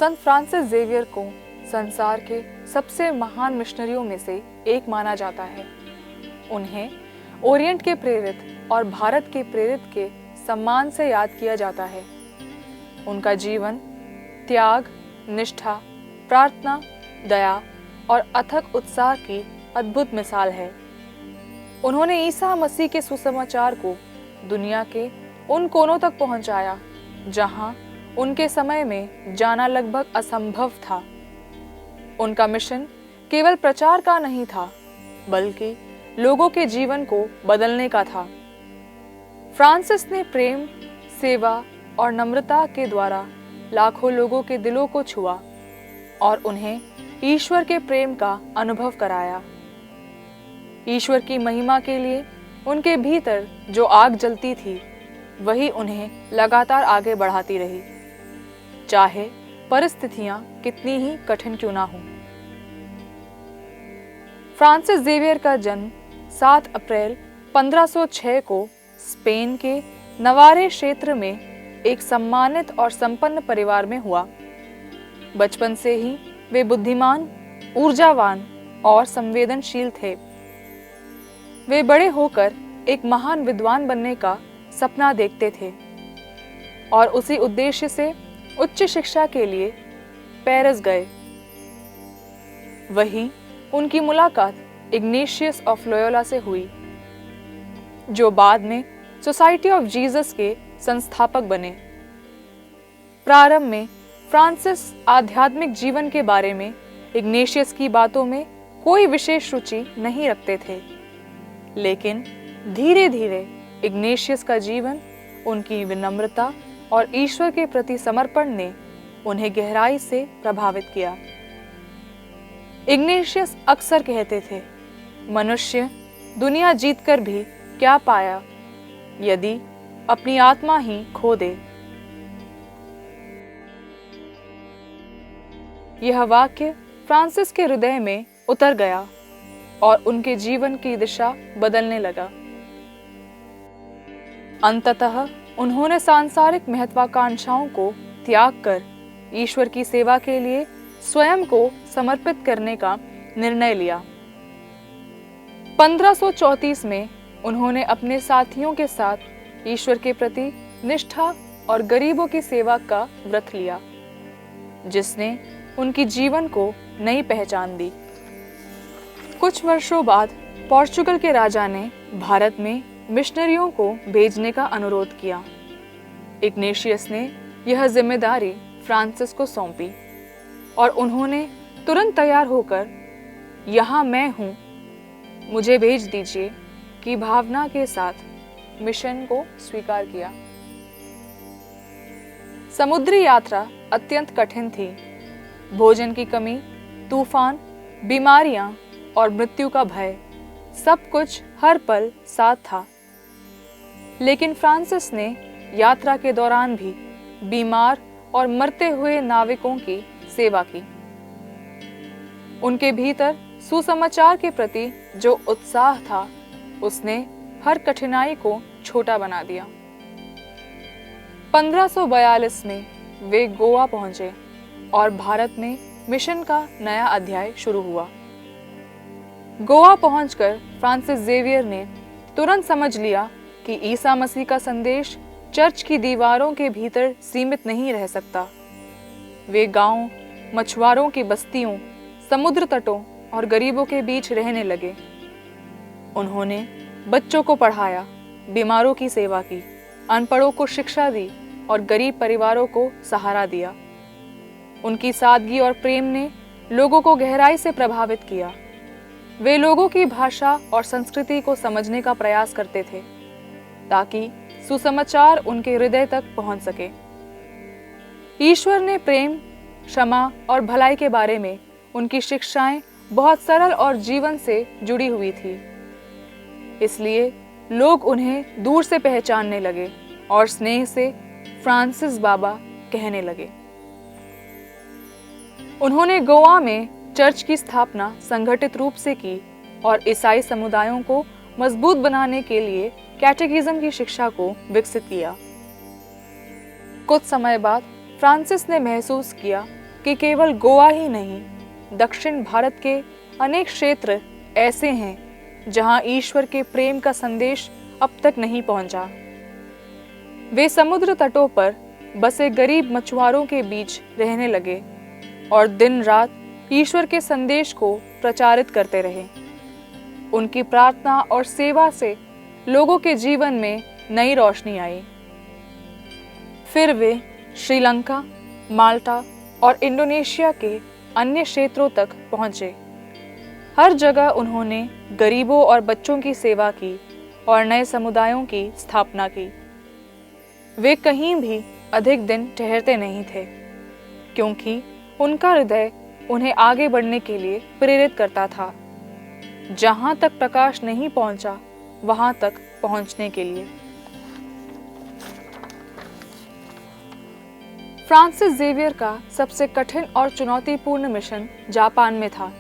संत Francis Xavier को संसार के सबसे महान मिशनरियों में से एक माना जाता है। उन्हें ओरिएंट के प्रेरित और भारत के प्रेरित के सम्मान से याद किया जाता है। उनका जीवन त्याग, निष्ठा, प्रार्थना, दया और अथक उत्साह की अद्भुत मिसाल है। उन्होंने ईसा मसीह के सुसमाचार को दुनिया के उन कोनों तक पहुंचाया जहां उनके समय में जाना लगभग असंभव था। उनका मिशन केवल प्रचार का नहीं था, बल्कि लोगों के जीवन को बदलने का था। फ्रांसिस ने प्रेम, सेवा और नम्रता के द्वारा लाखों लोगों के दिलों को छुआ और उन्हें ईश्वर के प्रेम का अनुभव कराया। ईश्वर की महिमा के लिए उनके भीतर जो आग जलती थी, वही उन्हें लगातार आगे बढ़ाती रही, चाहे परिस्थितियां कितनी ही कठिन क्यों ना हों। फ्रांसिस जेवियर का जन्म 7 अप्रैल 1506 को स्पेन के नवारे क्षेत्र में एक सम्मानित और संपन्न परिवार में हुआ। बचपन से ही वे बुद्धिमान, ऊर्जावान और संवेदनशील थे। वे बड़े होकर एक महान विद्वान बनने का सपना देखते थे और उसी उद्देश्य से उच्च शिक्षा के लिए पेरिस गए। वहीं उनकी मुलाकात इग्नेशियस ऑफ लोयोला से हुई, जो बाद में सोसाइटी ऑफ जीसस के संस्थापक बने। प्रारंभ में फ्रांसिस आध्यात्मिक जीवन के बारे में इग्नेशियस की बातों में कोई विशेष रुचि नहीं रखते थे, लेकिन धीरे धीरे इग्नेशियस का जीवन, उनकी विनम्रता और ईश्वर के प्रति समर्पण ने उन्हें गहराई से प्रभावित किया। इग्नेशियस अक्सर कहते थे, मनुष्य दुनिया जीतकर भी क्या पाया यदि अपनी आत्मा ही खो दे। यह वाक्य फ्रांसिस के हृदय में उतर गया और उनके जीवन की दिशा बदलने लगा। अंततः उन्होंने सांसारिक महत्वाकांक्षाओं को त्याग कर ईश्वर की सेवा के लिए स्वयं को समर्पित करने का निर्णय लिया। 1534 में उन्होंने अपने साथियों के साथ ईश्वर के प्रति निष्ठा और गरीबों की सेवा का व्रत लिया, जिसने उनकी जीवन को नई पहचान दी। कुछ वर्षों बाद पोर्चुगल के राजा ने भारत में मिशनरियों को भेजने का अनुरोध किया। इग्नेशियस ने यह जिम्मेदारी फ्रांसिस को सौंपी और उन्होंने तुरंत तैयार होकर यहाँ मैं हूँ, मुझे भेज दीजिए की भावना के साथ मिशन को स्वीकार किया। समुद्री यात्रा अत्यंत कठिन थी। भोजन की कमी, तूफान, बीमारियां और मृत्यु का भय, सब कुछ हर पल साथ था। लेकिन फ्रांसिस ने यात्रा के दौरान भी बीमार और मरते हुए नाविकों की सेवा की। उनके भीतर सुसमाचार के प्रति जो उत्साह था, उसने हर कठिनाई को छोटा बना दिया। 1542 में वे गोवा पहुंचे और भारत में मिशन का नया अध्याय शुरू हुआ। गोवा पहुंचकर फ्रांसिस जेवियर ने तुरंत समझ लिया कि ईसा मसीह का संदेश चर्च की दीवारों के भीतर सीमित नहीं रह सकता। वे गांवों, मछुआरों की बस्तियों, समुद्र तटों और गरीबों के बीच रहने लगे। उन्होंने बच्चों को पढ़ाया, बीमारों की सेवा की, अनपढ़ों को शिक्षा दी और गरीब परिवारों को सहारा दिया। उनकी सादगी और प्रेम ने लोगों को गहराई से प्रभावित किया। वे लोगों की भाषा और संस्कृति को समझने का प्रयास करते थे ताकि सुसमाचार उनके हृदय तक पहुंच सके। ईश्वर ने प्रेम, क्षमा और भलाई के बारे में उनकी शिक्षाएं बहुत सरल और जीवन से जुड़ी हुई थी। इसलिए लोग उन्हें दूर से पहचानने लगे और स्नेह से फ्रांसिस बाबा कहने लगे। उन्होंने गोवा में चर्च की स्थापना संगठित रूप से की और ईसाई समुदायों को मजबूत बनाने के लिए कैटेकिज्म की शिक्षा को विकसित किया। कुछ समय बाद फ्रांसिस ने महसूस किया कि केवल गोवा ही नहीं, दक्षिण भारत के अनेक क्षेत्र ऐसे हैं जहां ईश्वर के प्रेम का संदेश अब तक नहीं पहुंचा। वे समुद्र तटों पर बसे गरीब मछुआरों के बीच रहने लगे और दिन रात ईश्वर के संदेश को प्रचारित करते रहे। उनकी प्रार्थना और सेवा से लोगों के जीवन में नई रोशनी आई। फिर वे श्रीलंका, माल्टा और इंडोनेशिया के अन्य क्षेत्रों तक पहुंचे। हर जगह उन्होंने गरीबों और बच्चों की सेवा की और नए समुदायों की स्थापना की। वे कहीं भी अधिक दिन ठहरते नहीं थे, क्योंकि उनका हृदय उन्हें आगे बढ़ने के लिए प्रेरित करता था, जहां तक प्रकाश नहीं पहुंचा वहां तक पहुंचने के लिए। फ्रांसिस जेवियर का सबसे कठिन और चुनौतीपूर्ण मिशन जापान में था।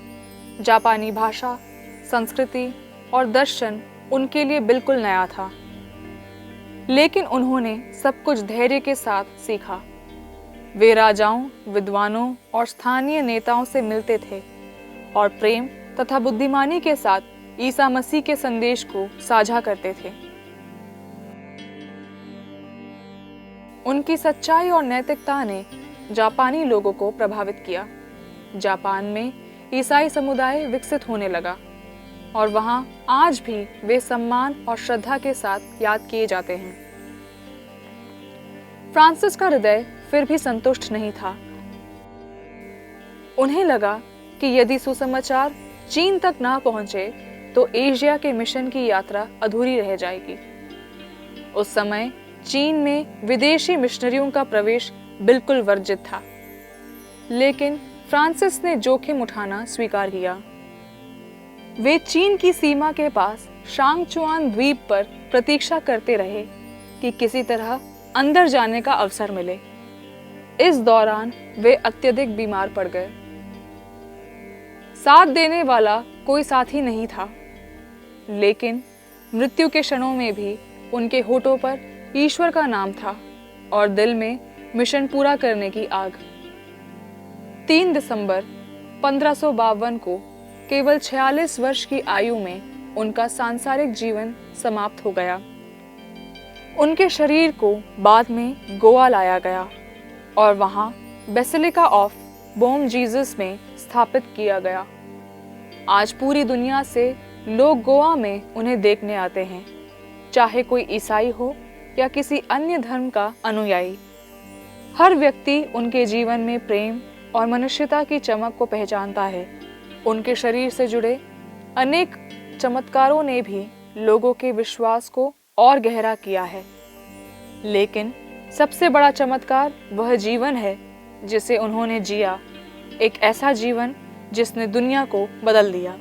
जापानी भाषा, संस्कृति और दर्शन उनके लिए बिल्कुल नया था, लेकिन उन्होंने सब कुछ धैर्य के साथ सीखा। वे राजाओं, विद्वानों और स्थानीय नेताओं से मिलते थे और प्रेम तथा बुद्धिमानी के साथ ईसा मसीह के संदेश को साझा करते थे। उनकी सच्चाई और नैतिकता ने जापानी लोगों को प्रभावित किया। जापान में ईसाई समुदाय विकसित होने लगा और वहां आज भी वे सम्मान और श्रद्धा के साथ याद किए जाते हैं। फ्रांसिस का हृदय फिर भी संतुष्ट नहीं था। उन्हें लगा कि यदि सुसमाचार चीन तक ना पहुंचे तो एशिया के मिशन की यात्रा अधूरी रह जाएगी। उस समय चीन में विदेशी मिशनरियों का प्रवेश बिल्कुल वर्जित था, लेकिन फ्रांसिस ने जोखिम उठाना स्वीकार किया। वे चीन की सीमा के पास शांगचुआन द्वीप पर प्रतीक्षा करते रहे कि किसी तरह अंदर जाने का अवसर मिले। इस दौरान वे अत्यधिक बीमार पड़ गए। साथ देने वाला कोई साथी नहीं था, लेकिन मृत्यु के क्षणों में भी उनके होठों पर ईश्वर का नाम था और दिल में मिशन पूरा करने की आग। 3 दिसंबर 1552 को केवल 46 वर्ष की आयु में उनका सांसारिक जीवन समाप्त हो गया। उनके शरीर को बाद में गोवा लाया गया और वहां बेसिलिका ऑफ बोम जीसस में स्थापित किया गया। आज पूरी दुनिया से लोग गोवा में उन्हें देखने आते हैं, चाहे कोई ईसाई हो या किसी अन्य धर्म का अनुयायी। हर व्यक्ति उनके जीवन में प्रेम और मनुष्यता की चमक को पहचानता है। उनके शरीर से जुड़े अनेक चमत्कारों ने भी लोगों के विश्वास को और गहरा किया है, लेकिन सबसे बड़ा चमत्कार वह जीवन है जिसे उन्होंने जिया, एक ऐसा जीवन जिसने दुनिया को बदल दिया।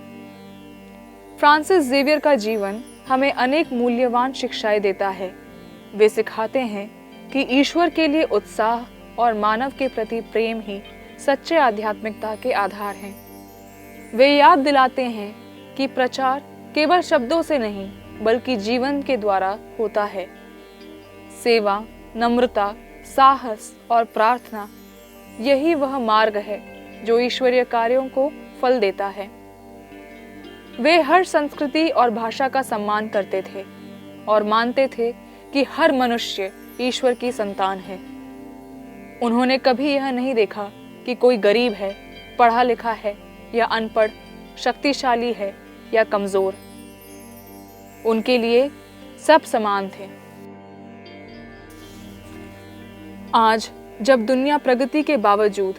फ्रांसिस जेवियर का जीवन हमें अनेक मूल्यवान शिक्षाएं देता है। वे सिखाते हैं कि ईश्वर के लिए उत्साह और मानव के प्रति प्रेम ही सच्चे आध्यात्मिकता के आधार हैं। वे याद दिलाते हैं कि प्रचार केवल शब्दों से नहीं बल्कि जीवन के द्वारा होता है। सेवा, नम्रता, साहस और प्रार्थना, यही वह मार्ग है जो ईश्वरीय कार्यों को फल देता है। वे हर संस्कृति और भाषा का सम्मान करते थे और मानते थे कि हर मनुष्य ईश्वर की संतान है। उन्होंने कभी यह नहीं देखा कि कोई गरीब है, पढ़ा लिखा है या अनपढ़, शक्तिशाली है या कमजोर। उनके लिए सब समान थे। आज जब दुनिया प्रगति के बावजूद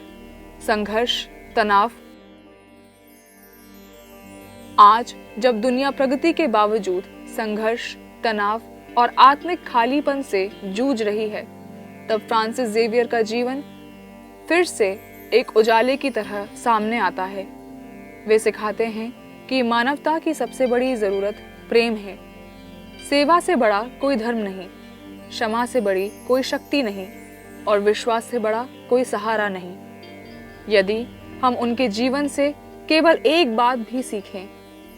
संघर्ष, तनाव और आत्मिक खालीपन से जूझ रही है, तब फ्रांसिस जेवियर का जीवन फिर से एक उजाले की तरह सामने आता है। वे सिखाते हैं कि मानवता की सबसे बड़ी जरूरत प्रेम है। सेवा से बड़ा कोई धर्म नहीं, क्षमा से बड़ी कोई शक्ति नहीं और विश्वास से बड़ा कोई सहारा नहीं। यदि हम उनके जीवन से केवल एक बात भी सीखें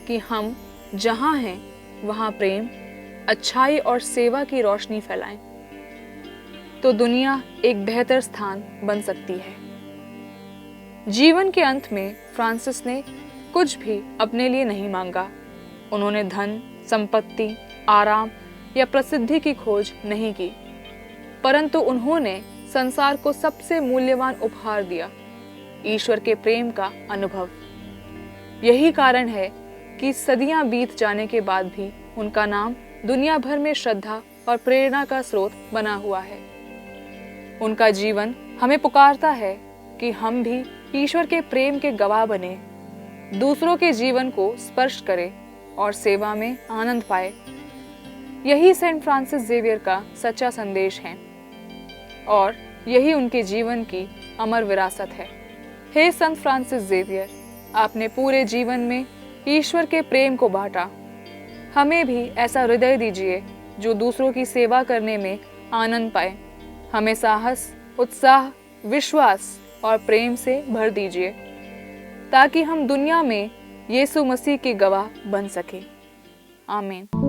कि हम जहां हैं वहां प्रेम, अच्छाई और सेवा की रोशनी फैलाएं, तो दुनिया एक बेहतर स्थान बन सकती है। जीवन के अंत में फ्रांसिस ने कुछ भी अपने लिए नहीं मांगा। उन्होंने धन, संपत्ति, आराम या प्रसिद्धि की खोज नहीं की, परंतु उन्होंने संसार को सबसे मूल्यवान उपहार दिया, ईश्वर के प्रेम का अनुभव। यही कारण है कि सदियां बीत जाने के बाद भी उनका नाम दुनिया भर में श्रद्धा और प्रेरणा का स्रोत बना हुआ है। उनका जीवन हमें पुकारता है कि हम भी ईश्वर के प्रेम के गवाह बने, दूसरों के जीवन को स्पर्श करें और सेवा में आनंद पाए। यही सेंट फ्रांसिस जेवियर का सच्चा संदेश है और यही उनके जीवन की अमर विरासत है। हे संत फ्रांसिस जेवियर, आपने पूरे जीवन में ईश्वर के प्रेम को बांटा। हमें भी ऐसा हृदय दीजिए जो दूसरों की सेवा करने में आनंद पाए। हमें साहस, उत्साह, विश्वास और प्रेम से भर दीजिए ताकि हम दुनिया में यीशु मसीह के गवाह बन सके। आमीन।